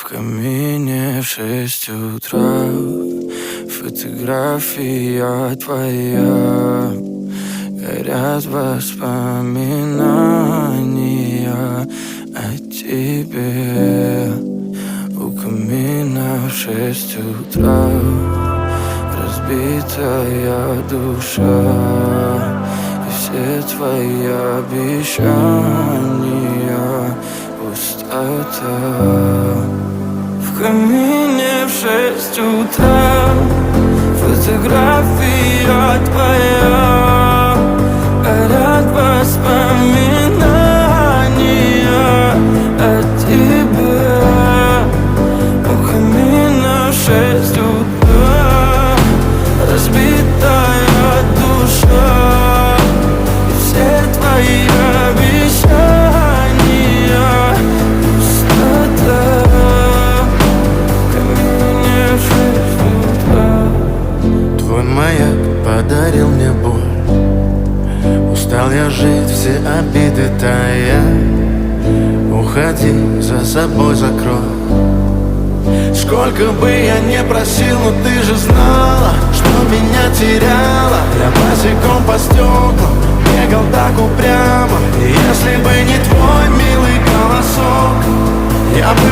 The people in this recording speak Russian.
камине в 6 утра фотография твоя. Горят воспоминания о тебе. У камина в 6 утра разбитая душа, и все твои обещания пустота. В камине в 6 утра фотография твоя. Горят воспоминания о тебе. У камина в 6 утра разбитая душа, и все твои обещания пустота. В камине в 6 утра. Твой маяк подарил мне боль. Устал я жить, все обиды тая. Уходи, за собой закрой. Сколько бы я не просил, но ты же знала, что меня теряла. Я босиком по стеклам бегал так упрямо. И если бы не твой милый голосок, я бы